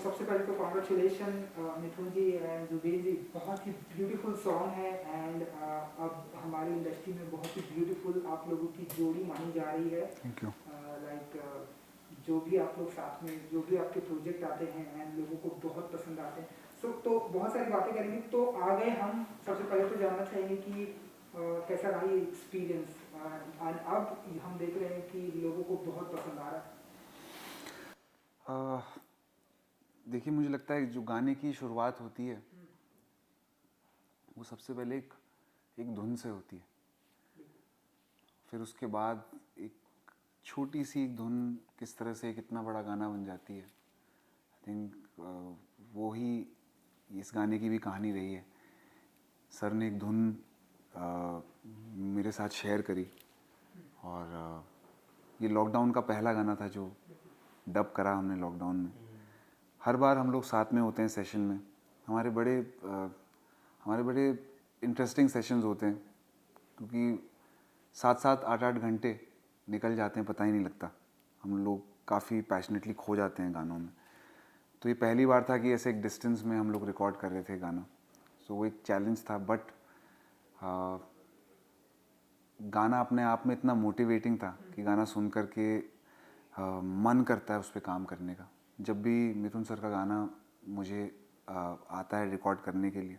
सबसे पहले तो कॉन्ग्रेचुलेशन मिथुन जी एंड जुबेर जी, बहुत ही ब्यूटीफुल सॉन्ग है एंड अब हमारी इंडस्ट्री में बहुत ही ब्यूटीफुल आप लोगों की जोड़ी मानी जा रही है। Thank you. लाइक जो भी आप लोग साथ में जो भी आपके प्रोजेक्ट आते हैं एंड लोगों को बहुत पसंद आते हैं। सो तो बहुत सारी बातें करेंगे, तो आगे हम सबसे पहले तो जानना चाहेंगे कि कैसा रहा ये एक्सपीरियंस, एंड अब हम देख रहे हैं कि लोगों को बहुत पसंद आ रहा है। देखिए, मुझे लगता है जो गाने की शुरुआत होती है वो सबसे पहले एक धुन से होती है। फिर उसके बाद एक छोटी सी एक धुन किस तरह से कितना बड़ा गाना बन जाती है। आई थिंक वो ही इस गाने की भी कहानी रही है। सर ने एक धुन मेरे साथ शेयर करी और ये लॉकडाउन का पहला गाना था जो डब करा हमने लॉकडाउन में। हर बार हम लोग साथ में होते हैं सेशन में। हमारे बड़े इंटरेस्टिंग सेशंस होते हैं क्योंकि 7-7 8-8 घंटे निकल जाते हैं, पता ही नहीं लगता। हम लोग काफ़ी पैशनेटली खो जाते हैं गानों में। तो ये पहली बार था कि ऐसे एक डिस्टेंस में हम लोग रिकॉर्ड कर रहे थे गाना। सो वो एक चैलेंज था, बट गाना अपने आप में इतना मोटिवेटिंग था कि गाना सुन कर के मन करता है उस पर काम करने का। जब भी मिथुन सर का गाना मुझे आता है रिकॉर्ड करने के लिए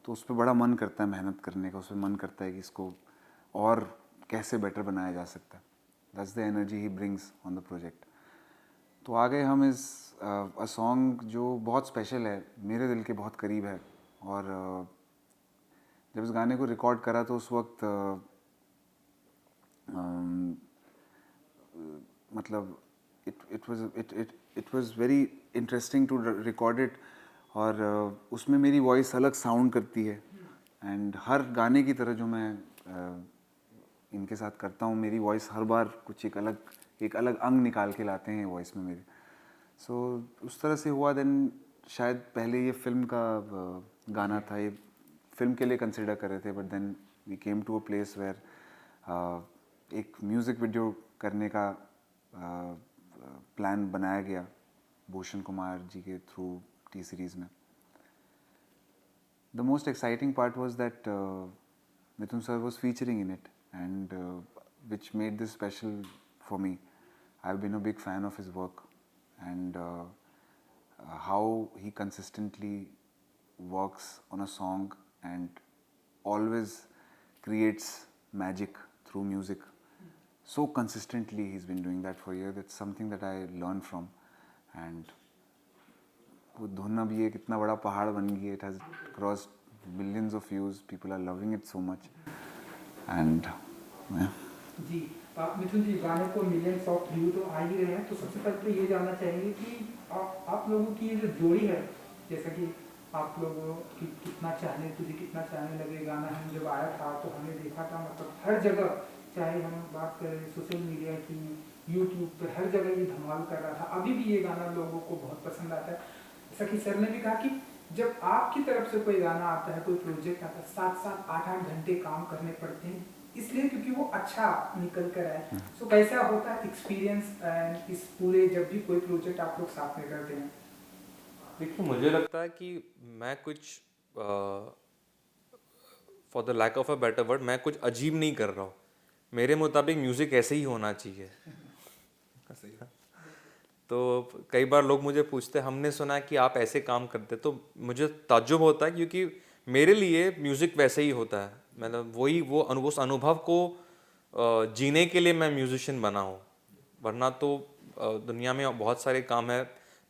तो उस पर बड़ा मन करता है मेहनत करने का। उस पर मन करता है कि इसको और कैसे बेटर बनाया जा सकता है। That's the energy he brings on the project. तो आ गए हम इस सॉन्ग जो बहुत स्पेशल है, मेरे दिल के बहुत करीब है। और जब इस गाने को रिकॉर्ड करा तो उस वक्त मतलब it was very interesting to record it. और उसमें मेरी वॉइस अलग साउंड करती है एंड हर गाने की तरह जो मैं इनके साथ करता हूँ, मेरी वॉइस हर बार कुछ एक अलग अंग निकाल के लाते हैं वॉइस में मेरे। सो उस तरह से हुआ। देन शायद पहले ये फिल्म का गाना था, ये फिल्म के लिए कंसिडर कर रहे थे, but then we came to a place where एक म्यूज़िक वीडियो करने का प्लान बनाया गया भूषण कुमार जी के थ्रू टी सीरीज़ में। The most exciting part was that Mithun sir was featuring in it, and which made this special for me. I've been a big fan of his work, and how he consistently works on a song and always creates magic through music. So consistently he's been doing that for years. That's something that I learned from, and वो धुन अब ये कितना बड़ा पहाड़ बन गई है। It has crossed millions of views, people are loving it so much and ji Mithun ji, गाने को मिलियंस ऑफ व्यू तो आ ही रहे हैं, तो सबसे पहले तो ये जानना चाहेंगे कि आप लोगों की ये जो जोड़ी है, जैसा कि आप लोगों की कितना चाहने लगे गाना हम जब आया था तो हमने देखा था, मतलब हर जगह, चाहे हम बात करें सोशल मीडिया की, यूट्यूब पे हर जगह ये धमाल कर रहा था। अभी भी ये गाना लोगों को बहुत पसंद आता है। जैसा कि सर ने भी कहा कि जब आपकी तरफ से कोई गाना आता है, कोई प्रोजेक्ट आता है, 7-7 8-8 घंटे काम करने पड़ते हैं, इसलिए क्योंकि वो अच्छा निकल कर आए। सो कैसा होता है एक्सपीरियंस एंड इस पूरे, जब भी कोई प्रोजेक्ट आप लोग साथ में करते हैं? देखिए, मुझे लगता है कि मैं कुछ for the lack of a better word, मैं कुछ अजीब नहीं कर रहा हूँ। मेरे मुताबिक म्यूज़िक ऐसे ही होना चाहिए। तो कई बार लोग मुझे पूछते हैं, हमने सुना है कि आप ऐसे काम करते, तो मुझे ताज्जुब होता है क्योंकि मेरे लिए म्यूज़िक वैसे ही होता है। मतलब उस अनुभव को जीने के लिए मैं म्यूजिशियन बना हूँ। वरना तो दुनिया में बहुत सारे काम है,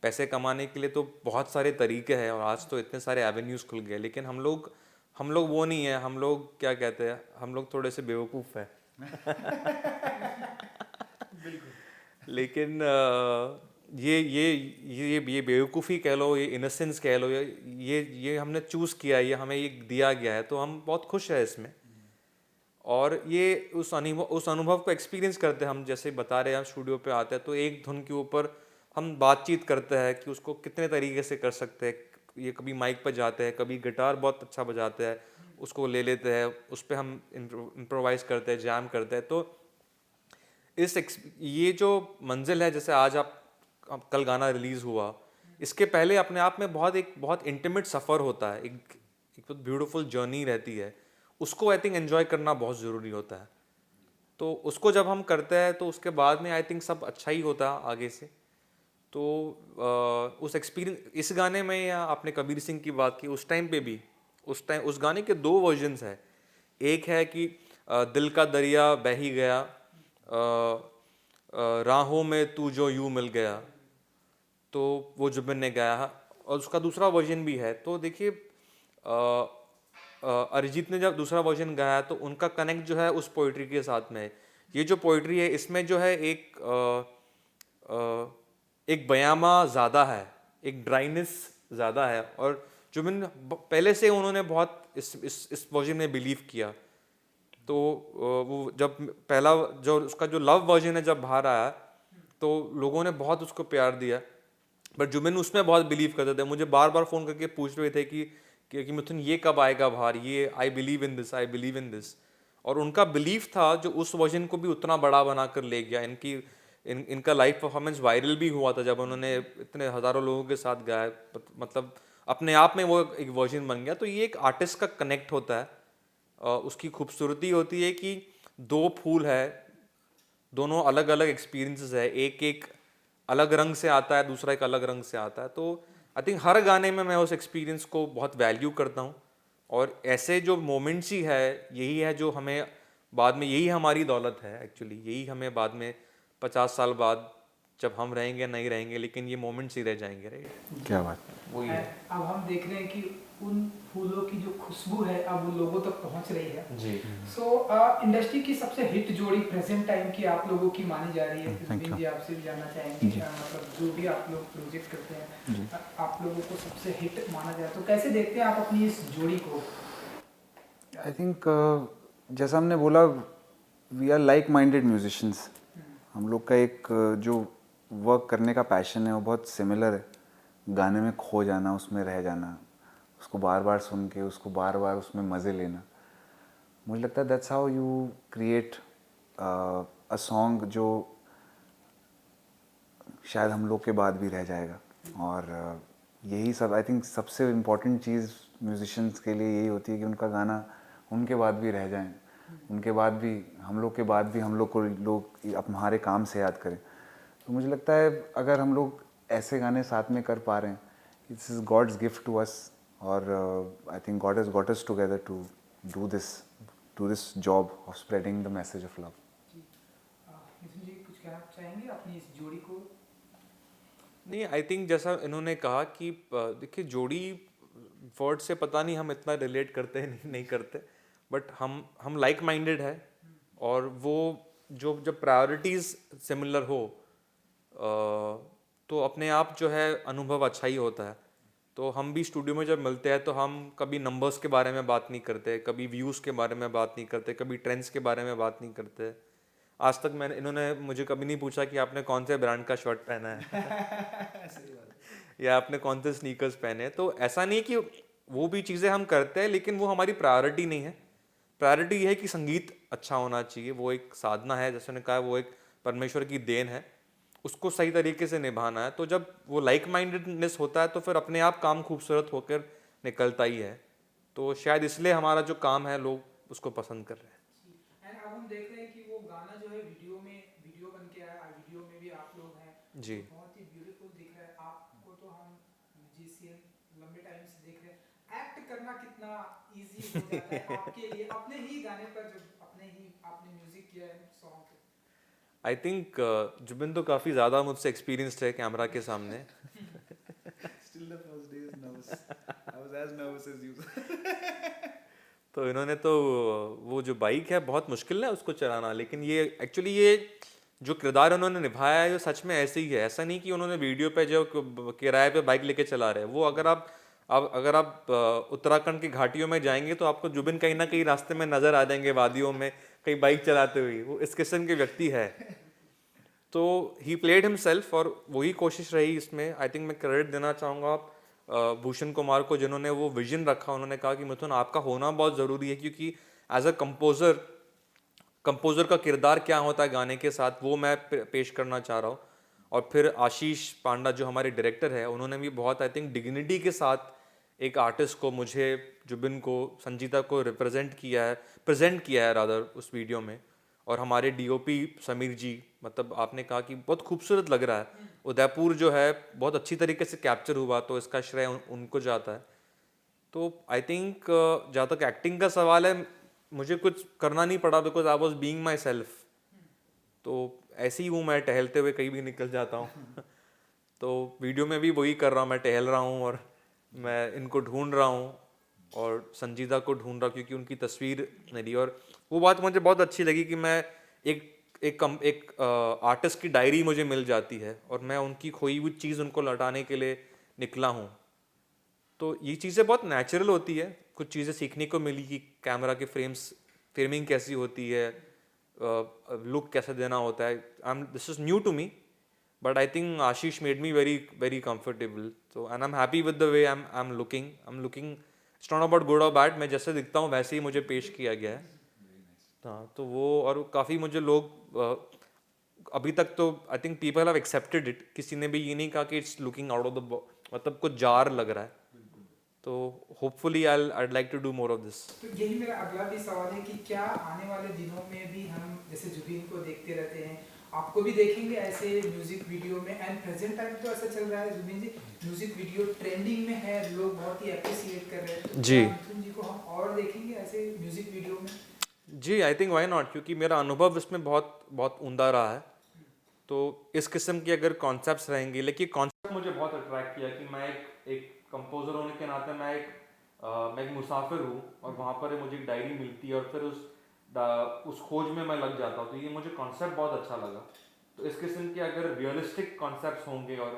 पैसे कमाने के लिए तो बहुत सारे तरीके हैं और आज तो इतने सारे एवेन्यूज़ खुल गए। लेकिन हम लोग वो नहीं है। हम लोग क्या कहते हैं, हम लोग थोड़े से बेवकूफ़ हैं। लेकिन ये बेवकूफ़ी कह लो, ये इनोसेंस कह लो, ये हमने चूज़ किया है, ये हमें ये दिया गया है, तो हम बहुत खुश हैं इसमें। और ये उस अनुभव को एक्सपीरियंस करते हैं। हम जैसे बता रहे हैं, हम स्टूडियो पे आते हैं तो एक धुन के ऊपर हम बातचीत करते हैं कि उसको कितने तरीके से कर सकते हैं। ये कभी माइक पर जाते हैं, कभी गिटार बहुत अच्छा बजाते हैं, उसको ले लेते हैं, उस पर हम इम्प्रोवाइज़ करते हैं, जैम करते हैं। तो ये जो मंजिल है, जैसे आज आप कल गाना रिलीज़ हुआ, इसके पहले अपने आप में बहुत इंटीमेट सफ़र होता है, एक बहुत ब्यूटीफुल जर्नी रहती है, उसको आई थिंक एंजॉय करना बहुत ज़रूरी होता है। तो उसको जब हम करते हैं तो उसके बाद में आई थिंक सब अच्छा ही होता है आगे से। तो उस एक्सपीरियंस इस गाने में, या आपने कबीर सिंह की बात की, उस टाइम पे भी उस गाने के 2 वर्जन्स है। एक है कि दिल का दरिया बह ही गया, राहों में तू जो यूं मिल गया, तो वो जुबिन ने गाया है। और उसका दूसरा वर्जन भी है। तो देखिए अरिजीत ने जब दूसरा वर्जन गाया तो उनका कनेक्ट जो है उस पोइट्री के साथ में है। ये जो पोइट्री है इसमें जो है एक बयामा ज़्यादा है, एक ड्राइनेस ज़्यादा है। और जुबिन पहले से उन्होंने बहुत इस वर्जन में बिलीव किया। तो वो जब पहला जो उसका जो लव वर्जन है जब बाहर आया तो लोगों ने बहुत उसको प्यार दिया, बट जुबिन उसमें बहुत बिलीव करते थे। मुझे बार बार फ़ोन करके पूछ रहे थे कि मिथुन ये कब आएगा बाहर, ये I believe in this, I believe in this. और उनका बिलीव था जो उस वर्जन को भी उतना बड़ा बना कर ले गया। इनका लाइव परफॉर्मेंस वायरल भी हुआ था जब उन्होंने इतने हज़ारों लोगों के साथ गाया। मतलब अपने आप में वो एक वर्जन बन गया। तो ये एक आर्टिस्ट का कनेक्ट होता है। उसकी खूबसूरती होती है कि 2 फूल है, दोनों अलग अलग एक्सपीरियंसेस है, एक अलग रंग से आता है, दूसरा एक अलग रंग से आता है। तो आई थिंक हर गाने में मैं उस एक्सपीरियंस को बहुत वैल्यू करता हूँ। और ऐसे जो मोमेंट्स ही है, यही है जो हमें बाद में, यही हमारी दौलत है एक्चुअली। यही हमें बाद में 50 साल बाद जब हम रहेंगे नहीं रहेंगे, लेकिन ये मोमेंट्स ही रह जाएंगे। राइट, क्या बात। वही है अब हम देख रहे हैं कि उन फूलों की जो खुशबू है अब वो लोगों तक पहुंच रही है जी। सो इंडस्ट्री की सबसे हिट जोड़ी प्रेजेंट टाइम की आप लोगों की मानी जा रही है। Thank you. जी आपसे भी जानना चाहेंगे, मतलब जो भी आप लोग प्रोजेक्ट करते हैं आप लोगों को सबसे हिट माना जाए तो कैसे देखते हैं आप अपनी इस जोड़ी को? आई थिंक जैसा हमने बोला, we are like minded musicians. हम लोग का एक जो वर्क करने का पैशन है वो बहुत सिमिलर है। गाने में खो जाना, उसमें रह जाना, उसको बार बार सुन के उसको बार बार उसमें मज़े लेना। मुझे लगता है that's how you create a song जो शायद हम लोग के बाद भी रह जाएगा। और यही सब आई थिंक सबसे इम्पोर्टेंट चीज़ म्यूजिशियंस के लिए यही होती है कि उनका गाना उनके बाद भी रह जाए, उनके बाद भी, हम लोग के बाद भी हम लोग को लोग हमारे काम से याद करें। तो मुझे लगता है अगर हम लोग ऐसे गाने साथ में कर पा रहे हैं, it's is God's gift to us. और I think God has got us together to do this job of spreading the message of love. Mithun ji कुछ कहना चाहेंगे अपनी इस जोड़ी को? नहीं, आई थिंक जैसा इन्होंने कहा कि देखिए जोड़ी वर्ड से पता नहीं हम इतना रिलेट करते हैं नहीं करते, बट हम लाइक माइंडेड है। और वो जो जब प्रायोरिटीज़ सिमिलर हो तो अपने आप जो है अनुभव अच्छा ही होता है। तो हम भी स्टूडियो में जब मिलते हैं तो हम कभी नंबर्स के बारे में बात नहीं करते, कभी व्यूज़ के बारे में बात नहीं करते, कभी ट्रेंड्स के बारे में बात नहीं करते। आज तक इन्होंने मुझे कभी नहीं पूछा कि आपने कौन से ब्रांड का शर्ट पहना है या आपने कौन से स्नीकर्स पहने हैं। तो ऐसा नहीं कि वो भी चीज़ें हम करते हैं, लेकिन वो हमारी प्रायोरिटी नहीं है। प्रायोरिटी ये है कि संगीत अच्छा होना चाहिए, वो एक साधना है, जैसे उन्होंने कहा वो एक परमेश्वर की देन है, उसको सही तरीके से निभाना है। तो जब वो लाइक माइंडेडनेस होता है तो फिर अपने आप काम खूबसूरत होकर निकलता ही है। तो शायद इसलिए हमारा जो काम है लोग उसको पसंद कर रहे हैं। एंड अब हम देख रहे हैं कि वो गाना जो है वीडियो बन के आया, वीडियो में भी आप लोग हैं जी। तो बहुत ही ब्यूटीफुल दिख रहा है। आपको तो हम म्यूजिशियन लंबे टाइम से देख रहे हैं, एक्ट करना कितना इजी हो जाता है आपके लिए अपने ही गाने पर जब आपने म्यूजिक किया है सॉन्ग पे? आई थिंक जुबिन तो काफ़ी ज़्यादा मुझसे एक्सपीरियंस्ड है कैमरा के सामने। Still the first day is nervous. I was as nervous as you. तो इन्होंने तो वो जो बाइक है बहुत मुश्किल है उसको चलाना, लेकिन ये एक्चुअली ये जो किरदार उन्होंने निभाया है वो सच में ऐसे ही है। ऐसा नहीं कि उन्होंने वीडियो पे जो किराए पे बाइक लेके चला रहे हैं। वो अगर आप उत्तराखंड की घाटियों में जाएंगे तो आपको जुबिन कहीं ना कहीं रास्ते में नज़र आ जाएंगे, वादियों में कहीं बाइक चलाते हुए। वो इस किस्म के व्यक्ति है। तो ही प्लेड हिमसेल्फ और वही कोशिश रही इसमें। आई थिंक मैं क्रेडिट देना चाहूँगा भूषण कुमार को, जिन्होंने वो विजन रखा। उन्होंने कहा कि मिथुन आपका होना बहुत ज़रूरी है, क्योंकि एज अ कंपोज़र का किरदार क्या होता है गाने के साथ वो मैं पेश करना चाह रहा हूँ। और फिर आशीष पांडा जो हमारे डायरेक्टर है, उन्होंने भी बहुत आई थिंक डिग्निटी के साथ एक आर्टिस्ट को, मुझे, जुबिन को, संजीता को प्रेजेंट किया है रादर उस वीडियो में। और हमारे डीओपी समीर जी, मतलब आपने कहा कि बहुत खूबसूरत लग रहा है, उदयपुर जो है बहुत अच्छी तरीके से कैप्चर हुआ, तो इसका श्रेय उनको जाता है। तो आई थिंक जहाँ तक एक्टिंग का सवाल है, मुझे कुछ करना नहीं पड़ा because I was being my self. तो ऐसे ही हूँ मैं, टहलते हुए कहीं भी निकल जाता हूँ। तो वीडियो में भी वही कर रहा हूँ, मैं टहल रहा हूँ और मैं इनको ढूंढ रहा हूँ और संजीदा को ढूंढ रहा हूँ क्योंकि उनकी तस्वीर मेरी। और वो बात मुझे बहुत अच्छी लगी कि मैं एक आर्टिस्ट की डायरी मुझे मिल जाती है और मैं उनकी खोई हुई चीज़ उनको लौटाने के लिए निकला हूँ। तो ये चीज़ें बहुत नेचुरल होती है, कुछ चीज़ें सीखने को मिली कि कैमरा के फ्रेमिंग कैसी होती है, लुक कैसे देना होता है। This is new to me, but I think Ashish made me very very comfortable. So and I am happy with the way I am looking. It's not about good और bad, मैं जैसे दिखता हूँ वैसे ही मुझे पेश किया गया है। हाँ, तो वो और काफ़ी मुझे लोग अभी तक तो I think people have accepted it, किसी ने भी ये नहीं कहा कि it's looking out of the, मतलब कुछ जार लग रहा है। तो hopefully I'd like to do more of this. तो यही मेरा अगला भी सवाल है कि क्या आने वाले दिनों में भी हम जैसे जुबिन को देखते रहते हैं, आपको भी देखेंगे ऐसे म्यूजिक वीडियो में? एंड प्रेजेंट टाइम तो ऐसा चल रहा है जुबिन जी, म्यूजिक वीडियो ट्रेंडिंग में है, लोग बहुत ही अप्रिशिएट कर रहे हैं। तो जी। क्या मिथुन जी को हम और देखेंगे ऐसे म्यूजिक वीडियो में? जी, आई थिंक व्हाई नॉट, क्योंकि मेरा अनुभव इसमें बहुत बहुत उमदा रहा है। तो इस किस्म की अगर कॉन्सेप्ट्स रहेंगे, लेकिन कॉन्सेप्ट मुझे बहुत अट्रैक्ट किया कि मैं एक कंपोजर होने के नाते मैं एक मुसाफिर हूँ और वहाँ पर मुझे एक डायरी मिलती है और फिर उस खोज में मैं लग जाता हूँ। तो ये मुझे कॉन्सेप्ट बहुत अच्छा लगा। तो इस किस्म के अगर रियलिस्टिक कॉन्सेप्ट्स होंगे और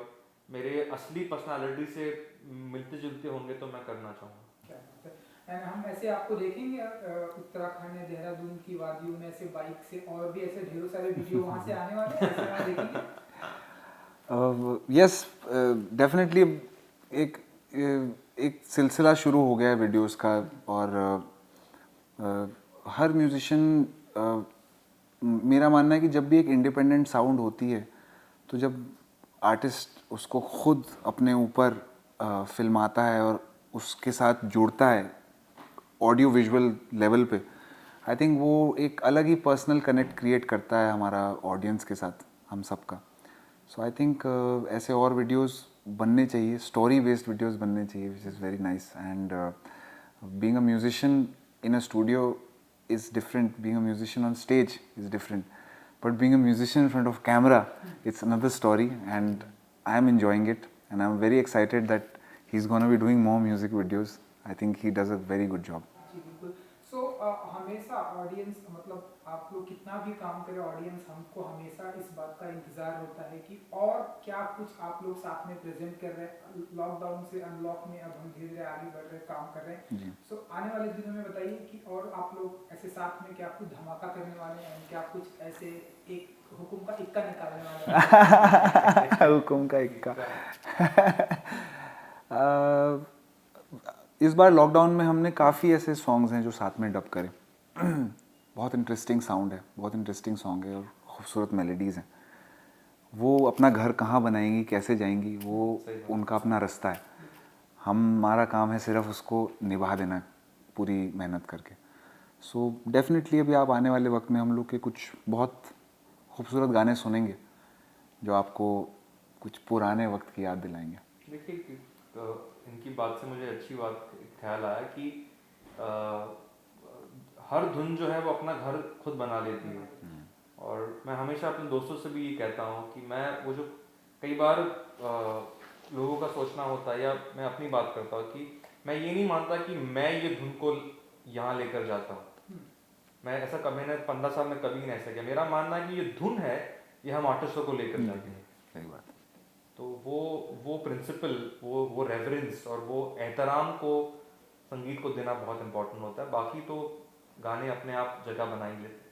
मेरे असली पर्सनालिटी से मिलते जुलते होंगे तो मैं करना चाहूँगा। एंड हम ऐसे आपको देखेंगे उत्तराखंड या देहरादून की वादियों में ऐसे बाइक से, और भी ऐसे ढेरों सारे वीडियो वहाँ से आने वाले हैं, ऐसे हम देखेंगे? यस, डेफिनेटली एक एक सिलसिला शुरू हो गया है वीडियोस का। और हर म्यूजिशियन, मेरा मानना है कि जब भी एक इंडिपेंडेंट साउंड होती है, तो जब आर्टिस्ट उसको खुद अपने ऊपर फिल्माता है और उसके साथ जुड़ता है ऑडियो विजुअल लेवल पे, आई थिंक वो एक अलग ही पर्सनल कनेक्ट क्रिएट करता है हमारा ऑडियंस के साथ, हम सबका। सो आई थिंक ऐसे और वीडियोस बनने चाहिए, स्टोरी बेस्ड वीडियोस बनने चाहिए, which is very nice. And being a musician in a studio is different, being a musician on stage is different, but being a musician in front of camera, it's another story, and I am enjoying it, and I'm very excited that he's going to be doing more music videos. I think he does a very good job. जी बिल्कुल। सो हमेशा audience, मतलब आप लोग कितना भी काम करें, audience हमको हमेशा इस बात का इंतजार होता है कि और क्या कुछ आप लोग साथ में प्रेजेंट कर रहे हैं। लॉकडाउन से अनलॉक में अब हम धीरे धीरे आगे बढ़ रहे हैं, काम कर रहे हैं। सो आने वाले दिनों में बताइए कि और आप लोग ऐसे साथ में क्या कुछ धमाका करने वाले हैं, क्या कुछ ऐसे एक हुकुम का इक्का निकालने वाले हैं? हुकुम का इक्का। इस बार लॉकडाउन में हमने काफ़ी ऐसे सॉन्ग्स हैं जो साथ में डब करें। बहुत इंटरेस्टिंग साउंड है, बहुत इंटरेस्टिंग सॉन्ग है और खूबसूरत मेलोडीज़ हैं। वो अपना घर कहाँ बनाएंगी, कैसे जाएंगी, वो उनका अपना रास्ता है। हमारा काम है सिर्फ उसको निभा देना पूरी मेहनत करके। सो डेफिनेटली अभी आप आने वाले वक्त में हम लोग के कुछ बहुत खूबसूरत गाने सुनेंगे जो आपको कुछ पुराने वक्त की याद दिलाएंगे। देखिए, इनकी बात से मुझे अच्छी बात ख्याल आया कि हर धुन जो है वो अपना घर खुद बना लेती है। और मैं हमेशा अपने दोस्तों से भी ये कहता हूँ कि मैं वो जो कई बार लोगों का सोचना होता है, या मैं अपनी बात करता हूँ कि मैं ये नहीं मानता कि मैं ये धुन को यहाँ लेकर जाता हूँ। मैं ऐसा कभी, मैंने 15 साल में कभी नहीं ऐसा किया। मेरा मानना है कि ये धुन है, ये हम आर्टिस्टों को लेकर जाते हैं। सही बात। तो वो प्रिंसिपल, वो रेवरेंस और वो एहतराम को संगीत को देना बहुत इंपॉर्टेंट होता है। बाकी तो गाने अपने आप जगह बना ही लेते हैं।